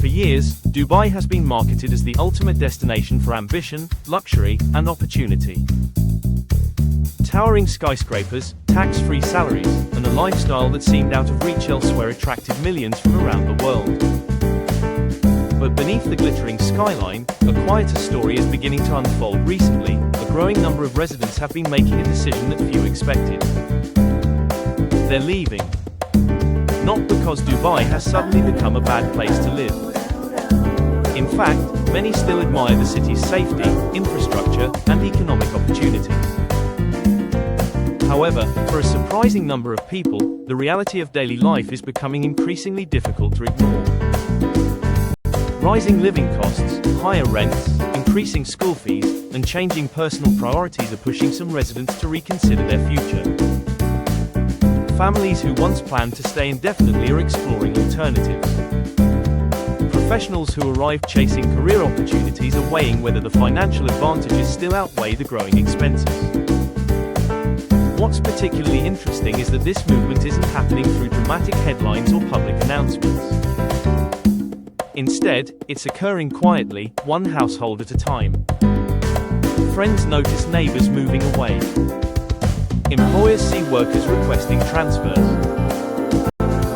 For years, Dubai has been marketed as the ultimate destination for ambition, luxury, and opportunity. Towering skyscrapers, tax-free salaries, and a lifestyle that seemed out of reach elsewhere attracted millions from around the world. But beneath the glittering skyline, a quieter story is beginning to unfold recently. A growing number of residents have been making a decision that few expected. They're leaving. Not because Dubai has suddenly become a bad place to live. In fact, many still admire the city's safety, infrastructure, and economic opportunities. However, for a surprising number of people, the reality of daily life is becoming increasingly difficult to ignore. Rising living costs, higher rents, increasing school fees, and changing personal priorities are pushing some residents to reconsider their future. Families who once planned to stay indefinitely are exploring alternatives. Professionals who arrived chasing career opportunities are weighing whether the financial advantages still outweigh the growing expenses. What's particularly interesting is that this movement isn't happening through dramatic headlines or public announcements. Instead, it's occurring quietly, one household at a time. Friends notice neighbors moving away. Employers see workers requesting transfers.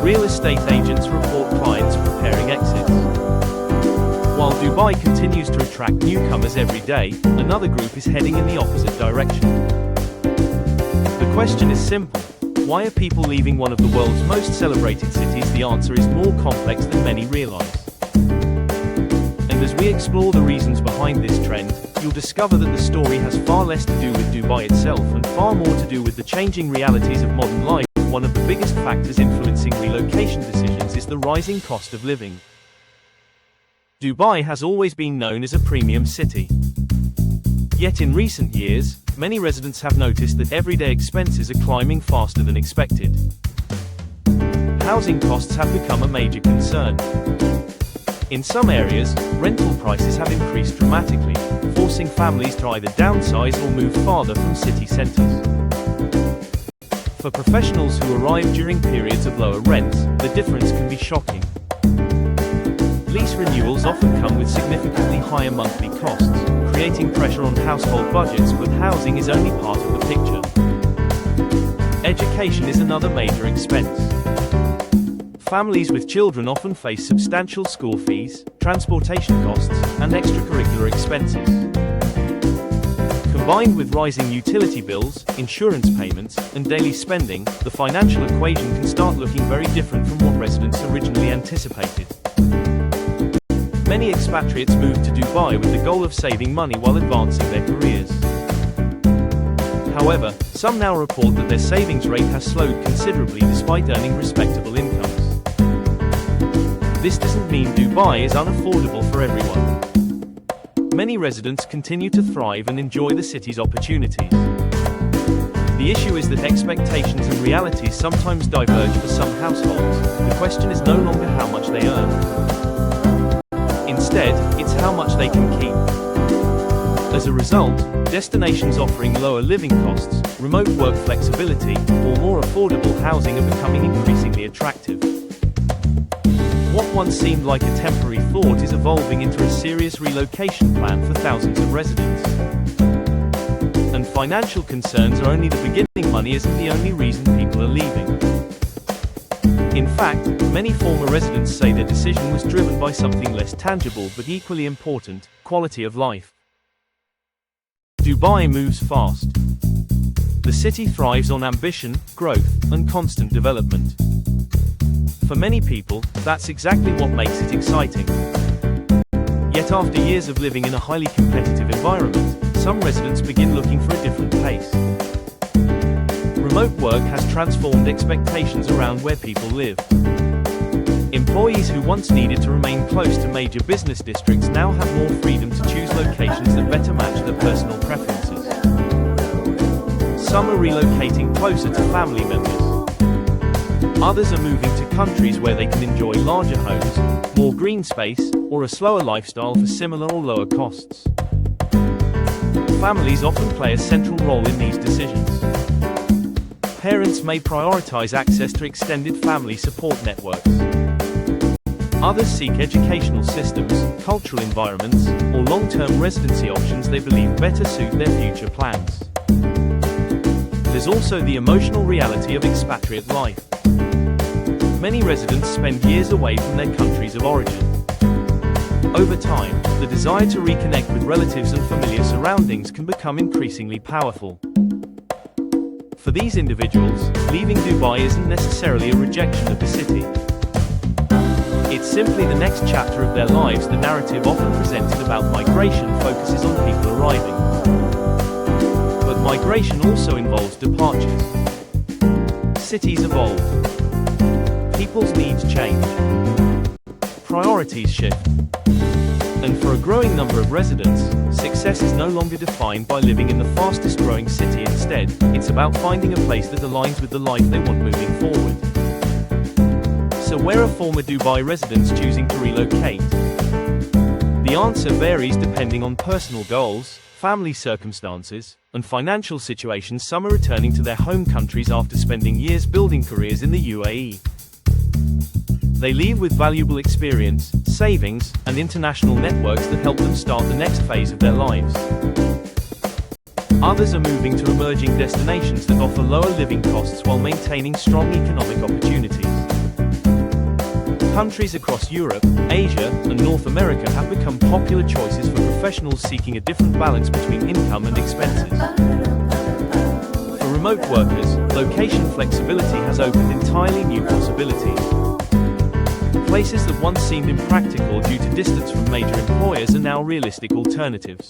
Real estate agents report clients preparing exits. While Dubai continues to attract newcomers every day, another group is heading in the opposite direction. The question is simple. Why are people leaving one of the world's most celebrated cities? The answer is more complex than many realize. And as we explore the reasons behind this trend, you'll discover that the story has far less to do with Dubai itself and far more to do with the changing realities of modern life. One of the biggest factors influencing relocation decisions is the rising cost of living. Dubai has always been known as a premium city. Yet in recent years, many residents have noticed that everyday expenses are climbing faster than expected. Housing costs have become a major concern. In some areas, rental prices have increased dramatically, forcing families to either downsize or move farther from city centers. For professionals who arrive during periods of lower rents, the difference can be shocking. Lease renewals often come with significantly higher monthly costs, creating pressure on household budgets, but housing is only part of the picture. Education is another major expense. Families with children often face substantial school fees, transportation costs, and extracurricular expenses. Combined with rising utility bills, insurance payments, and daily spending, the financial equation can start looking very different from what residents originally anticipated. Many expatriates move to Dubai with the goal of saving money while advancing their careers. However, some now report that their savings rate has slowed considerably despite earning respectable incomes. This doesn't mean Dubai is unaffordable for everyone. Many residents continue to thrive and enjoy the city's opportunities. The issue is that expectations and realities sometimes diverge for some households. The question is no longer how much they earn. Instead, it's how much they can keep. As a result, destinations offering lower living costs, remote work flexibility, or more affordable housing are becoming increasingly attractive. What once seemed like a temporary thought is evolving into a serious relocation plan for thousands of residents. And financial concerns are only the beginning. Money isn't the only reason people are leaving. In fact, many former residents say their decision was driven by something less tangible but equally important: quality of life. Dubai moves fast. The city thrives on ambition, growth, and constant development. For many people, that's exactly what makes it exciting. Yet after years of living in a highly competitive environment, some residents begin looking for a different pace. Remote work has transformed expectations around where people live. Employees who once needed to remain close to major business districts now have more freedom to choose locations that better match their personal preferences. Some are relocating closer to family members. Others are moving to countries where they can enjoy larger homes, more green space, or a slower lifestyle for similar or lower costs. Families often play a central role in these decisions. Parents may prioritize access to extended family support networks. Others seek educational systems, cultural environments, or long-term residency options they believe better suit their future plans. There's also the emotional reality of expatriate life. Many residents spend years away from their countries of origin. Over time, the desire to reconnect with relatives and familiar surroundings can become increasingly powerful. For these individuals, leaving Dubai isn't necessarily a rejection of the city. It's simply the next chapter of their lives. The narrative often presented about migration focuses on people arriving. But migration also involves departures. Cities evolve. People's needs change. Priorities shift. And for a growing number of residents, success is no longer defined by living in the fastest growing city. Instead, it's about finding a place that aligns with the life they want moving forward. So where are former Dubai residents choosing to relocate? The answer varies depending on personal goals, family circumstances, and financial situations. Some are returning to their home countries after spending years building careers in the UAE. They leave with valuable experience, savings, and international networks that help them start the next phase of their lives. Others are moving to emerging destinations that offer lower living costs while maintaining strong economic opportunities. Countries across Europe, Asia, and North America have become popular choices for professionals seeking a different balance between income and expenses. For remote workers, location flexibility has opened entirely new possibilities. Places that once seemed impractical due to distance from major employers are now realistic alternatives.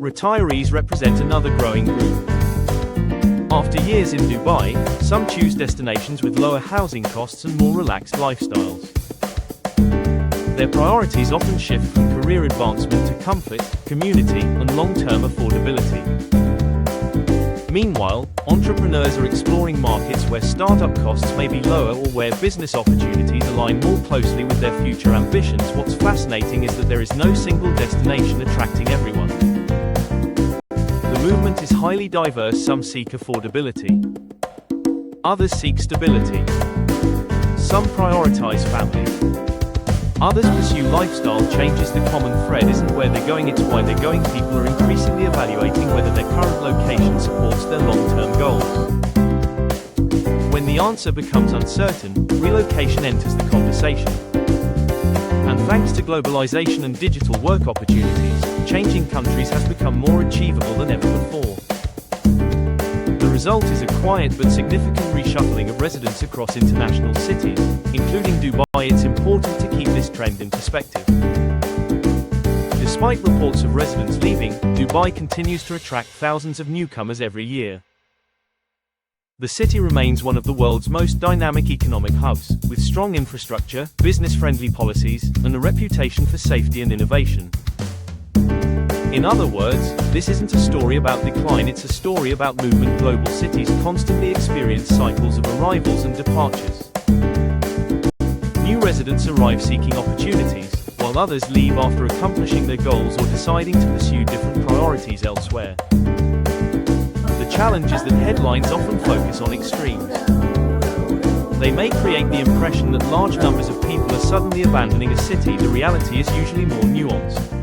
Retirees represent another growing group. After years in Dubai, some choose destinations with lower housing costs and more relaxed lifestyles. Their priorities often shift from career advancement to comfort, community, and long-term affordability. Meanwhile, entrepreneurs are exploring markets where startup costs may be lower or where business opportunities align more closely with their future ambitions. What's fascinating is that there is no single destination attracting everyone. The movement is highly diverse. Some seek affordability. Others seek stability. Some prioritize family. Others pursue lifestyle changes. The common thread isn't where they're going, it's why they're going. People are increasingly evaluating whether their current location supports their long-term goals. When the answer becomes uncertain, relocation enters the conversation. And thanks to globalization and digital work opportunities, changing countries has become more achievable than ever before. The result is a quiet but significant reshuffling of residents across international cities, including Dubai. It's important to keep this trend in perspective. Despite reports of residents leaving, Dubai continues to attract thousands of newcomers every year. The city remains one of the world's most dynamic economic hubs, with strong infrastructure, business-friendly policies, and a reputation for safety and innovation. In other words, this isn't a story about decline, it's a story about movement. Global cities constantly experience cycles of arrivals and departures. New residents arrive seeking opportunities, while others leave after accomplishing their goals or deciding to pursue different priorities elsewhere. The challenge is that headlines often focus on extremes. They may create the impression that large numbers of people are suddenly abandoning a city. The reality is usually more nuanced.